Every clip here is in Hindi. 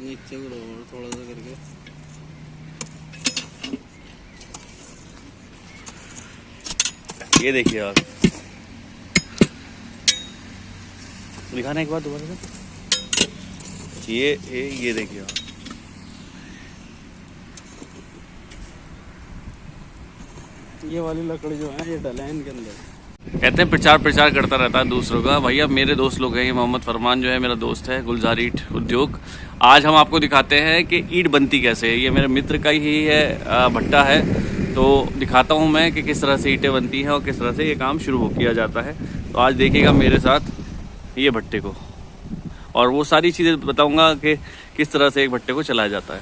नीचे को और थोड़ा सा करके। ये देखिए आप, दिखाना एक बार दोबारा से। ये देखिए आप, ये वाली लकड़ी जो है ये डला है इनके अंदर। कहते हैं प्रचार करता रहता है दूसरों का। भैया मेरे दोस्त लोग हैं, ये मोहम्मद फरमान जो है मेरा दोस्त है, गुलजार ईंट उद्योग। आज हम आपको दिखाते हैं कि ईंट बनती कैसे है। ये मेरे मित्र का ही है भट्टा है, तो दिखाता हूँ मैं कि किस तरह से ईंटें बनती हैं और किस तरह से ये काम शुरू किया जाता है। तो आज देखिएगा मेरे साथ ये भट्टे को, और वो सारी चीज़ें बताऊँगा कि किस तरह से एक भट्टे को चलाया जाता है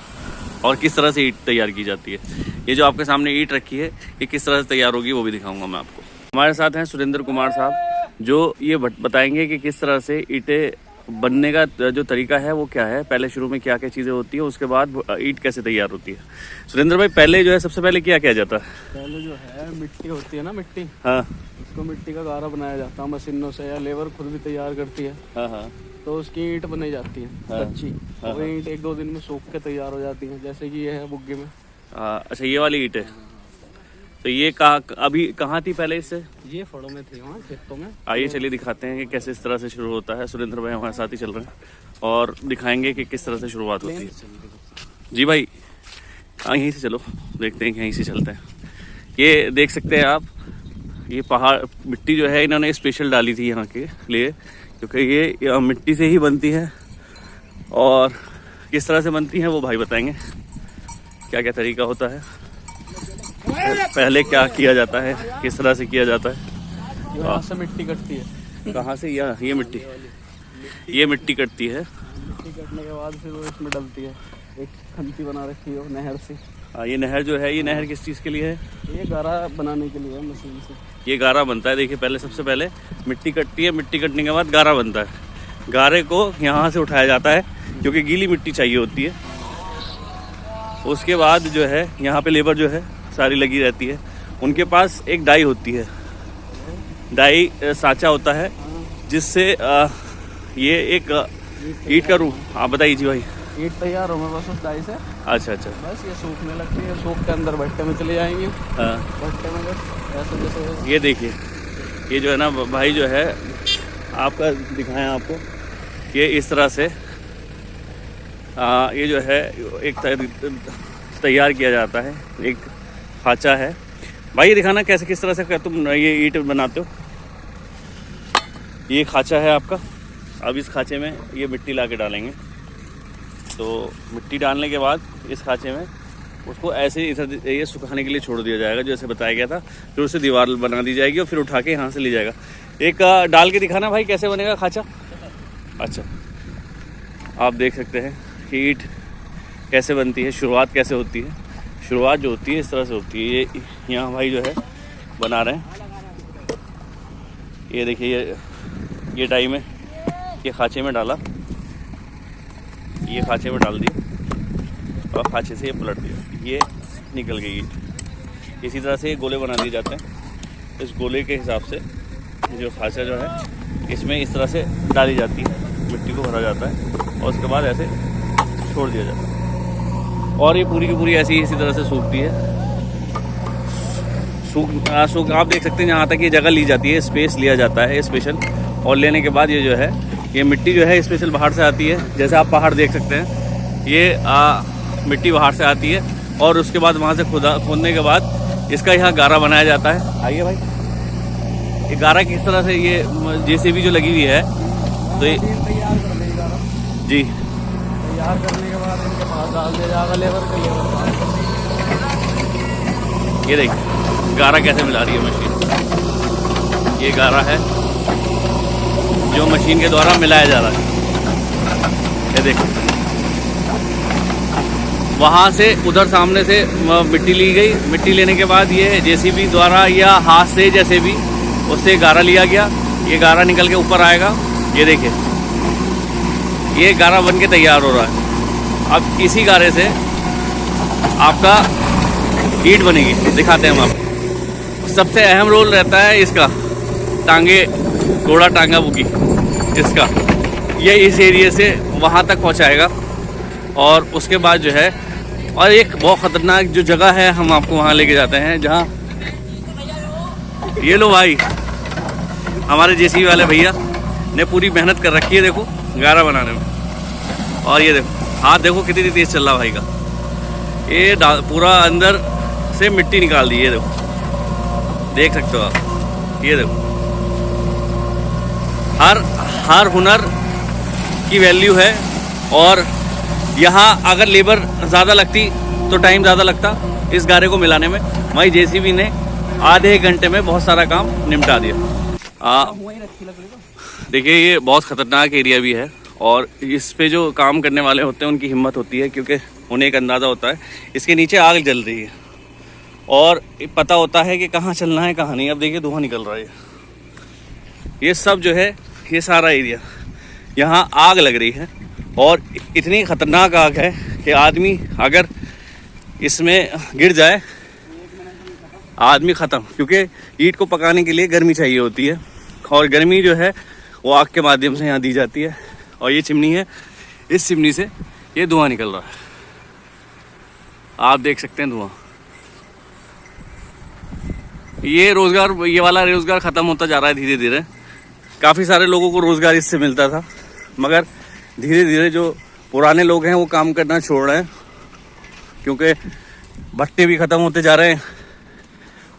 और किस तरह से ईंट तैयार की जाती है। ये जो आपके सामने ईंट रखी है ये किस तरह से तैयार होगी वो भी दिखाऊंगा मैं आपको। हमारे साथ हैं सुरेंद्र कुमार साहब, जो ये बताएंगे कि किस तरह से ईंटें बनने का जो तरीका है वो क्या है, पहले शुरू में क्या क्या चीज़ें होती है, उसके बाद ईंट कैसे तैयार होती है। सुरेंद्र भाई, पहले जो है सबसे पहले क्या किया जाता है? पहले जो है मिट्टी होती है ना, मिट्टी, हाँ, उसको मिट्टी का गारा बनाया जाता है मशीनों से, या लेबर खुद भी तैयार करती है। हाँ हाँ, तो उसकी ईंट बनाई जाती है कच्ची। वो ईंट 1-2 दिन में सूख के तैयार हो जाती है, जैसे कि ये है बुग्गे में। अच्छा, ये वाली ईंट है। तो ये अभी कहाँ थी पहले इससे? ये फड़ों में थी, वहाँ खेतों में। आइए चलिए दिखाते हैं कि कैसे इस तरह से शुरू होता है। सुरेंद्र भाई हमारे साथ ही चल रहे हैं और दिखाएंगे कि किस तरह से शुरुआत होती है। जी भाई, यहीं से चलो, देखते हैं कि यहीं से चलते हैं। ये देख सकते हैं आप, ये पहाड़ मिट्टी जो है इन्होंने स्पेशल डाली थी यहाँ के लिए, क्योंकि ये मिट्टी से ही बनती है। और किस तरह से बनती है वो भाई बताएंगे, क्या क्या तरीका होता है, पहले क्या किया जाता है, किस तरह से किया जाता है। यहाँ से मिट्टी कटती है। कहाँ से? ये मिट्टी कटती है। मिट्टी कटने के बाद फिर वो इसमें डलती है, एक खंती बना रखी है नहर से। ये नहर जो है, ये नहर किस चीज़ के लिए है? ये गारा बनाने के लिए है, मशीन से। ये गारा बनता है। देखिए पहले, सबसे पहले मिट्टी कटती है, मिट्टी कटने के बाद गारा बनता है। गारे को यहाँ से उठाया जाता है क्योंकि गीली मिट्टी चाहिए होती है। उसके बाद जो है यहाँ पे लेबर जो है सारी लगी रहती है, उनके पास एक डाई होती है, डाई साँचा होता है, जिससे ये एक ईंट का रूप। आप बताइए जी भाई। ईंट तैयार हो मैं बस उस डाई से। अच्छा अच्छा, बस ये सूखने लगती है, सूख के अंदर भट्टे में चले जाएंगे। हाँ, भट्टे में बस ऐसे जैसे। ये देखिए, ये जो है ना भाई जो है आपका दिखाएं आपको कि इस तरह से ये जो है एक तैयार किया जाता है। एक खांचा है भाई, ये दिखाना कैसे किस तरह से तुम ये ईंट बनाते हो। ये खांचा है आपका। अब इस खांचे में ये मिट्टी ला के डालेंगे। तो मिट्टी डालने के बाद इस खांचे में उसको ऐसे इधर ये सुखाने के लिए छोड़ दिया जाएगा, जैसे बताया गया था। फिर उससे दीवार बना दी जाएगी और फिर उठा के यहाँ से ले जाएगा। एक डाल के दिखाना भाई कैसे बनेगा खांचा। अच्छा, आप देख सकते हैं कि ईंट कैसे बनती है, शुरुआत कैसे होती है। शुरुआत जो होती है इस तरह से होती है। ये यहाँ भाई जो है बना रहे हैं। ये देखिए, ये डाई में, ये खांचे में डाला, ये खांचे में डाल दिया और खांचे से ये पलट दिया, ये निकल गई ईंट। इसी तरह से ये गोले बना दिए जाते हैं। इस गोले के हिसाब से जो खांचा जो है इसमें इस तरह से डाली जाती है, मिट्टी को भरा जाता है और उसके बाद ऐसे छोड़ दिया जाता है और ये पूरी की पूरी ऐसी इसी तरह से सूखती है। सूख आप देख सकते हैं, यहाँ तक ये जगह ली जाती है, स्पेस लिया जाता है स्पेशल। और लेने के बाद ये जो है, ये मिट्टी जो है स्पेशल बाहर से आती है। जैसे आप पहाड़ देख सकते हैं, ये मिट्टी बाहर से आती है और उसके बाद वहाँ से खोदने के बाद इसका यहाँ गारा बनाया जाता है। आइए भाई, ये गारा किस तरह से, ये जेसीबी जो लगी हुई है, तो ये तैयार कर लेगा जी, तैयार करने के बाद इनके पास डाल दिया जाएगा लेबर के लिए। ये देखिए गारा कैसे मिला रही है मशीन। ये गारा है जो मशीन के द्वारा मिलाया जा रहा है। ये देखो, वहाँ से उधर सामने से मिट्टी ली गई। मिट्टी लेने के बाद ये जेसीबी द्वारा या हाथ से जैसे भी उससे गारा लिया गया। ये गारा निकल के ऊपर आएगा। ये देखिए, ये गारा बन के तैयार हो रहा है। अब इसी गारे से आपका ईंट बनेगी, दिखाते हैं हम आपको। सबसे अहम रोल रहता है इसका, टांगे, घोड़ा टांगा बुकी, इसका ये इस एरिया से वहाँ तक पहुँचाएगा और उसके बाद जो है, और एक बहुत ख़तरनाक जो जगह है हम आपको वहाँ लेके जाते हैं, जहाँ ये लो भाई हमारे जेसीबी वाले भैया ने पूरी मेहनत कर रखी है, देखो गारा बनाने में। और ये देखो हाथ देखो कितनी तेज़ चल रहा भाई का, ये पूरा अंदर से मिट्टी निकाल दी है, देखो देख सकते हो आप। ये देखो हर हुनर की वैल्यू है। और यहाँ अगर लेबर ज़्यादा लगती तो टाइम ज़्यादा लगता इस गारे को मिलाने में। वही जेसीबी ने आधे एक घंटे में बहुत सारा काम निपटा दिया। देखिए ये बहुत ख़तरनाक एरिया भी है, और इस पे जो काम करने वाले होते हैं उनकी हिम्मत होती है, क्योंकि उन्हें एक अंदाज़ा होता है इसके नीचे आग जल रही है और पता होता है कि कहाँ चलना है कहाँ नहीं। अब देखिए धुआं निकल रहा है, ये सब जो है ये सारा एरिया यहाँ आग लग रही है। और इतनी ख़तरनाक आग है कि आदमी अगर इसमें गिर जाए आदमी ख़त्म, क्योंकि ईंट को पकाने के लिए गर्मी चाहिए होती है, और गर्मी जो है वो आग के माध्यम से यहाँ दी जाती है। और ये चिमनी है, इस चिमनी से ये धुआं निकल रहा है, आप देख सकते हैं धुआं। ये रोज़गार, ये वाला रोज़गार ख़त्म होता जा रहा है धीरे धीरे। काफ़ी सारे लोगों को रोज़गार इससे मिलता था, मगर धीरे धीरे जो पुराने लोग हैं वो काम करना छोड़ रहे हैं, क्योंकि भट्टे भी ख़त्म होते जा रहे हैं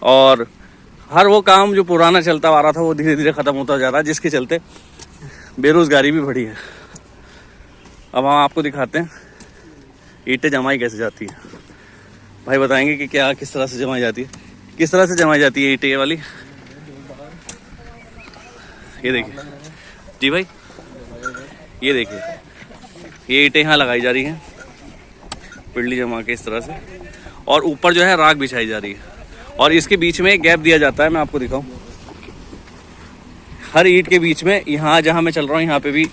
और हर वो काम जो पुराना चलता आ रहा था वो धीरे धीरे ख़त्म होता जा रहा है, जिसके चलते बेरोज़गारी भी बढ़ी है। अब हम आपको दिखाते हैं ईंटें जमाई कैसे जाती है। भाई बताएंगे कि क्या किस तरह से जमाई जाती है, किस तरह से जमाई जाती है ईंटें वाली। ये देखिए जी भाई, ये देखिए ये ईंटें यहाँ लगाई जा रही हैं पिंडली जमा के इस तरह से, और ऊपर जो है राख बिछाई जा रही है, और इसके बीच में एक गैप दिया जाता है। मैं आपको दिखाऊं, हर ईंट के बीच में, यहाँ जहाँ मैं चल रहा हूँ यहाँ पे भी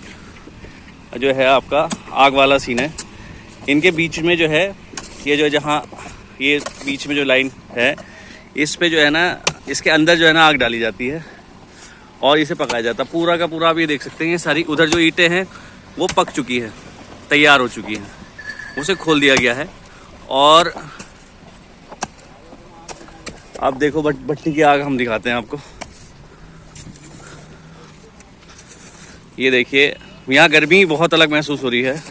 जो है आपका आग वाला सीन है। इनके बीच में जो है ये जो जहाँ ये बीच में जो लाइन है इस पे जो है ना, इसके अंदर जो है ना आग डाली जाती है और इसे पकाया जाता है पूरा का पूरा। आप ये देख सकते हैं ये सारी उधर जो ईंटें हैं वो पक चुकी है, तैयार हो चुकी हैं, उसे खोल दिया गया है। और अब देखो भट्टी की आग हम दिखाते हैं आपको। ये देखिए यहाँ गर्मी बहुत अलग महसूस हो रही है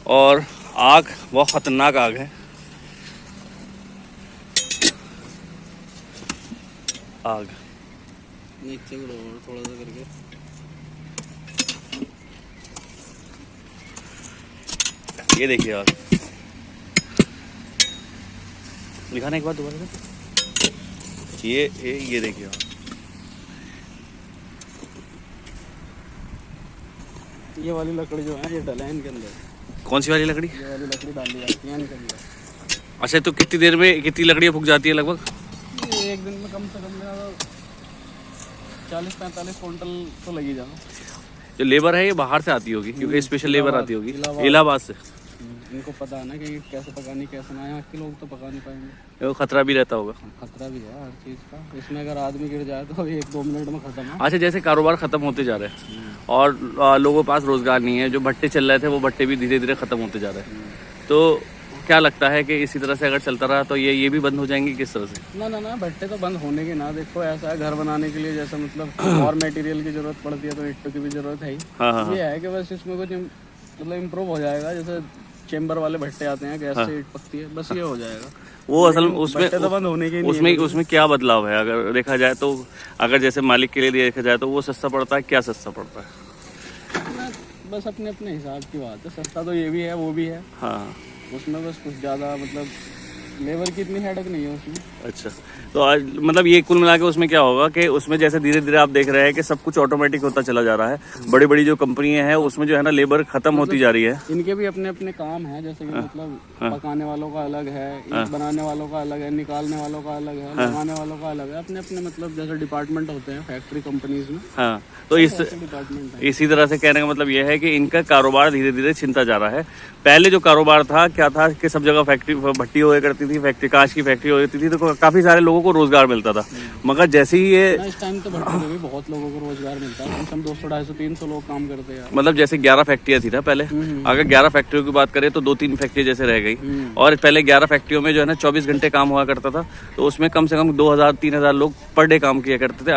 और आग बहुत ख़तरनाक आग है। आग नीचे थोड़ा सा करके ये देखिए आग दिखाने के बाद दोबारा ये देखिए आग। ये वाली लकड़ी जो है ये डला है इनके अंदर। कौन सी वाली लकड़ी? ये वाली लकड़ी डाली जाती है इनके अंदर। अच्छा, तो कितनी देर में कितनी लकड़ियाँ फूक जाती है लगभग? ये एक दिन में कम से कम 40-45 क्विंटल तो लगी जाओ। जो लेबर है ये बाहर से आती होगी, क्योंकि स्पेशल लेबर आती होगी इलाहाबाद से। इनको पता है ना कि कैसे पकानी कैसे ना, यहाँ के लोग तो पका नहीं पाएंगे। वो खतरा भी रहता होगा। खतरा भी है हर चीज़ का, इसमें अगर आदमी गिर जाए तो 1-2 मिनट में खत्म है। अच्छा, जैसे कारोबार खत्म होते जा रहे हैं और लोगों के पास रोजगार नहीं है, जो भट्टे चल रहे थे वो भट्टे भी धीरे धीरे खत्म होते जा रहे हैं, तो क्या लगता है कि इसी तरह से अगर चलता रहा तो ये भी बंद हो जाएंगी किस तरह से? ना भट्टे तो बंद होने के ना। देखो ऐसा है, घर बनाने के लिए जैसे मतलब और मटेरियल की जरूरत पड़ती है तो ईंटों की भी जरूरत है ही। हाँ। ये है कि बस इसमें कुछ मतलब इम्प्रूव हो जाएगा, जैसे चेम्बर वाले भट्टे आते हैं, गैस से ईंट पकती है, बस ये हो जाएगा। वो असल उसमें तो बंद होने के उसमें क्या बदलाव है अगर देखा जाए तो? अगर जैसे मालिक के लिए देखा जाए तो वो सस्ता पड़ता है, क्या सस्ता पड़ता है? बस अपने अपने हिसाब की बात है, सस्ता तो ये भी है वो भी है। हाँ, उसमें बस कुछ ज़्यादा मतलब लेबर की इतनी हेडक नहीं है उसमें। अच्छा, तो आज मतलब ये कुल मिला के उसमें क्या होगा कि उसमें जैसे धीरे धीरे आप देख रहे हैं कि सब कुछ ऑटोमेटिक होता चला जा रहा है। बड़ी बड़ी जो कंपनियां हैं उसमें जो है ना लेबर खत्म होती जा रही है। इनके भी अपने अपने काम है, जैसे कि मतलब पकाने वालों का अलग है, ईंट बनाने वालों का अलग है, निकालने वालों का अलग है, लगाने वालों का अलग है, अपने अपने मतलब जैसे डिपार्टमेंट होते हैं फैक्ट्री कंपनीज में। हाँ, तो इसी तरह से कहने का मतलब यह है कि इनका कारोबार धीरे धीरे छिनता जा रहा है। पहले जो कारोबार था क्या था कि सब जगह फैक्ट्री भट्टी हुआ करती थी, फैक्ट्री कांच की फैक्ट्री होती थी, तो काफी सारे लोगों को रोजगार मिलता था। मगर जैसे ही ये इस टाइम तो भट्टे में भी बहुत लोगों को रोजगार मिलता है, कम 200, 250, 300 लोग काम करते हैं। मतलब जैसे 11 फैक्ट्रियां थी ना पहले, अगर 11 फैक्ट्रियों की बात करें तो 2-3 फैक्ट्री जैसे रह गई। और पहले 11 फैक्ट्रियों में जो है ना 24 घंटे काम हुआ करता था, तो उसमें कम से कम 2000-3000 लोग पर डे काम किया करते थे।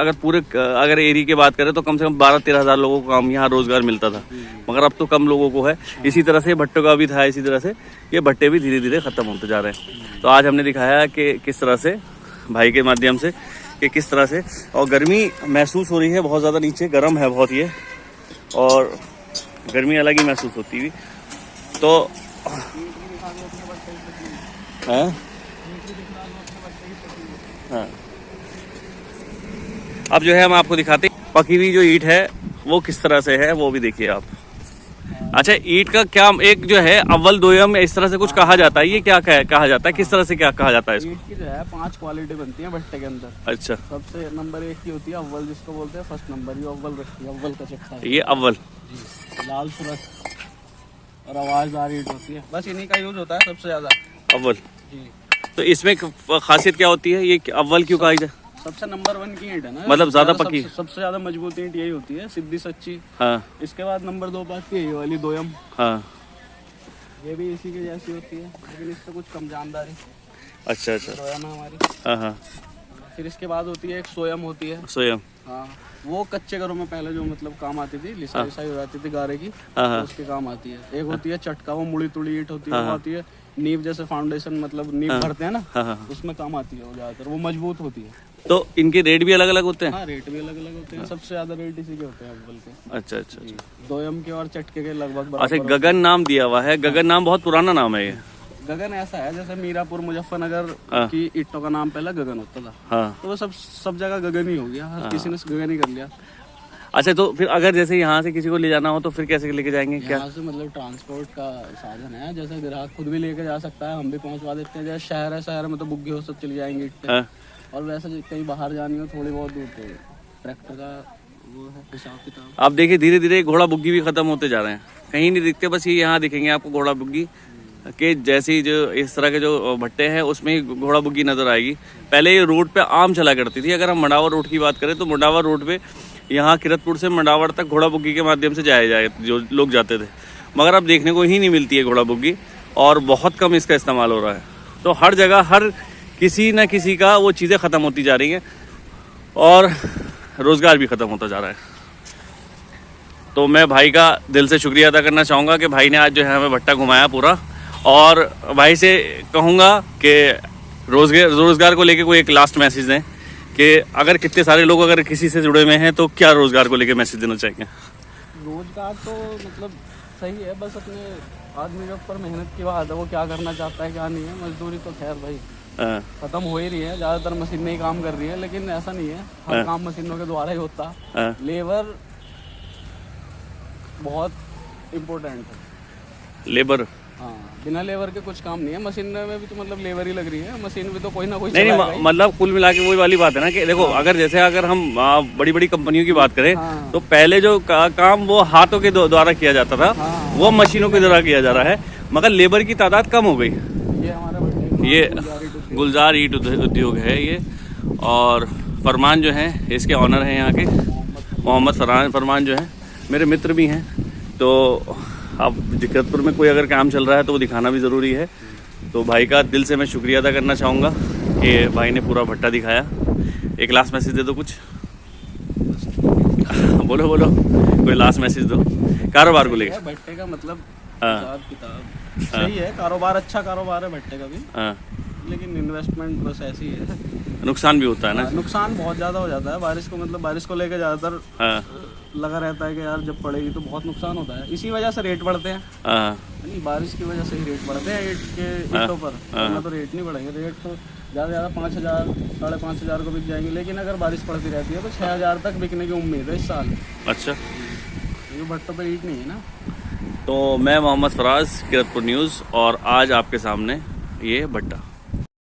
अगर एरिया की बात करें तो कम से कम 12-13 लोगों को काम यहाँ रोजगार मिलता था। मगर अब तो कम लोगों को है। इसी तरह से भट्टों का भी था, इसी तरह से ये भट्टे भी धीरे धीरे खत्म होते जा रहे हैं। तो आज हमने दिखाया कि किस तरह से भाई के माध्यम से कि किस तरह से, और गर्मी महसूस हो रही है बहुत ज़्यादा, नीचे गर्म है बहुत ये, और गर्मी अलग ही महसूस होती हुई। तो हाँ हाँ, अब जो है हम आपको दिखाते हैं पकी हुई जो ईंट है वो किस तरह से है, वो भी देखिए आप। अच्छा, ईंट का क्या एक जो है अव्वल दोयम इस तरह से कुछ कहा जाता है, ये क्या कहा जाता है, किस तरह से क्या कहा जाता है इसको? ईंट की जो है 5 क्वालिटी बनती है भट्टे के अंदर। अच्छा, सबसे नंबर 1 की होती है अव्वल, जिसको बोलते हैं फर्स्ट नंबर, ये अव्वल रखती है, अव्वल का चट्टा है ये अव्वल। जी, लाल सुरख और आवाजदार ईंट होती है, बस इन्हीं का यूज होता है सबसे ज्यादा, अव्वल। जी। तो इसमें खासियत क्या होती है, ये अव्वल क्यों कहा जाए? सबसे नंबर 1 की ईंट है ना, मतलब ज्यादा पकी, सबसे ज्यादा मजबूत ईंट यही होती है, सीधी सच्ची। हाँ। इसके बाद नंबर 2 पर आती है ये वाली दोयम। हाँ, ये भी इसी के जैसी होती है, लेकिन इससे कुछ कम जानदारी। अच्छा अच्छा, दोयम है हमारी। हाँ हाँ। फिर इसके बाद होती है एक सोयम होती है। सोयम, हाँ, वो कच्चे घरों में पहले जो मतलब काम आती थी, लिसाई लिसाई हो जाती थी गारे की, हाँ, तो उसके काम आती है। एक होती है चटका, वो मुड़ी तुड़ी ईंट होती है, वो आती है नींव जैसे फाउंडेशन, मतलब नींव भरते हैं ना, हाँ, उसमें काम आती है वो ज्यादातर, वो मजबूत होती है। तो इनके रेट भी अलग अलग होते हैं? हाँ, रेट भी अलग अलग होते हैं, सबसे ज्यादा रेट इसी के होते हैं अव्वल के। अच्छा अच्छा अच्छा। दोयम के और चटके के लगभग अच्छा, बराबर। गगन नाम दिया हुआ है, गगन नाम बहुत पुराना नाम है ये। गगन ऐसा है जैसे मीरापुर मुजफ्फरनगर की ईंटों का नाम पहले गगन होता था, हाँ। तो वो सब जगह गगन ही हो गया, हर किसी ने गगन ही कर लिया। अच्छा, तो फिर अगर जैसे यहाँ से किसी को ले जाना हो तो फिर कैसे लेके जाएंगे क्या? यहाँ से मतलब ट्रांसपोर्ट का साधन है, जैसे ग्राहक खुद भी लेके जा सकता है, हम भी पहुँचवा देते हैं। जैसे शहर है, शहर में तो बुग्गे हो सब चली जाएंगे ईंट पे। हाँ। और वैसे कहीं बाहर जानी हो थोड़ी बहुत दूर, तो ट्रैक्टर का वो है हिसाब किताब। आप देखिए धीरे धीरे घोड़ा बुग्गी भी खत्म होते जा रहे हैं, कहीं नहीं दिखते, बस ये यहाँ दिखेंगे आपको घोड़ा बुग्गी के जैसी, जो इस तरह के जो भट्टे हैं उसमें ही घोड़ा बुग्गी नजर आएगी। पहले ये रोड पे आम चला करती थी। अगर हम मंडावर रोड की बात करें तो मंडावर रोड पे यहाँ किरतपुर से मंडावर तक घोड़ा बुग्गी के माध्यम से जाया जाए जो लोग जाते थे, मगर अब देखने को ही नहीं मिलती है घोड़ा बुग्गी, और बहुत कम इसका इस्तेमाल हो रहा है। तो हर जगह हर किसी न किसी का वो चीज़ें ख़त्म होती जा रही हैं और रोज़गार भी ख़त्म होता जा रहा है। तो मैं भाई का दिल से शुक्रिया अदा करना चाहूँगा कि भाई ने आज जो है हमें भट्टा घुमाया पूरा, और भाई से कहूँगा कि रोज़गार को लेके कोई एक लास्ट मैसेज दें कि अगर कितने सारे लोग अगर किसी से जुड़े हुए हैं तो क्या रोज़गार को लेके मैसेज देना चाहेंगे? रोजगार तो मतलब सही है, बस अपने आदमी के ऊपर मेहनत की बात है, वो क्या करना चाहता है क्या नहीं है। मजदूरी तो खैर भाई खत्म हो ही रही है, ज्यादातर मशीनें ही काम कर रही है, लेकिन ऐसा नहीं है हर काम मशीनों के द्वारा ही होता। लेबर बहुत इम्पोर्टेंट है। लेबर, हाँ, बिना लेबर के कुछ काम नहीं है। मशीन में भी तो मतलब लेबर ही लग रही है, मशीन भी तो कोई ना कोई नहीं, मतलब कुल मिला के वही वाली बात है ना कि देखो, अगर हम बड़ी बड़ी कंपनियों की बात करें तो पहले जो काम वो हाथों के द्वारा किया जाता था, वो मशीनों के द्वारा किया जा रहा है, मगर लेबर की तादाद कम हो गई। ये हमारा ये गुलजार ईंट उद्योग है ये, और फरमान जो है इसके ऑनर हैं यहाँ के, मोहम्मद फरमान जो है मेरे मित्र भी हैं। तो अब किरतपुर में कोई अगर काम चल रहा है तो वो दिखाना भी ज़रूरी है। तो भाई का दिल से मैं शुक्रिया अदा करना चाहूँगा कि भाई ने पूरा भट्टा दिखाया। एक लास्ट मैसेज दे दो, कुछ बोलो कोई लास्ट मैसेज दो कारोबार को लेकर। भट्टे का मतलब हिसाब किताब सही है, कारोबार अच्छा कारोबार है भट्टे का भी, लेकिन इन्वेस्टमेंट बस ऐसी है, नुकसान भी होता है ना, नुकसान बहुत ज़्यादा हो जाता है। बारिश को लेकर ज़्यादातर लगा रहता है कि यार जब पड़ेगी तो बहुत नुकसान होता है, इसी वजह से रेट बढ़ते हैं। नहीं, बारिश की वजह से ही रेट बढ़ते हैं ईंटों पर, वरना तो रेट नहीं बढ़ेंगे। रेट तो ज़्यादा से ज़्यादा 5,000 5,500 को बिक जाएंगे, लेकिन अगर बारिश पड़ती रहती है तो 6,000 तक बिकने की उम्मीद है इस साल। अच्छा, ये भट्टों पर ईंट नहीं है ना। तो मैं मोहम्मद फराज, किरतपुर न्यूज़, और आज आपके सामने ये भट्टा।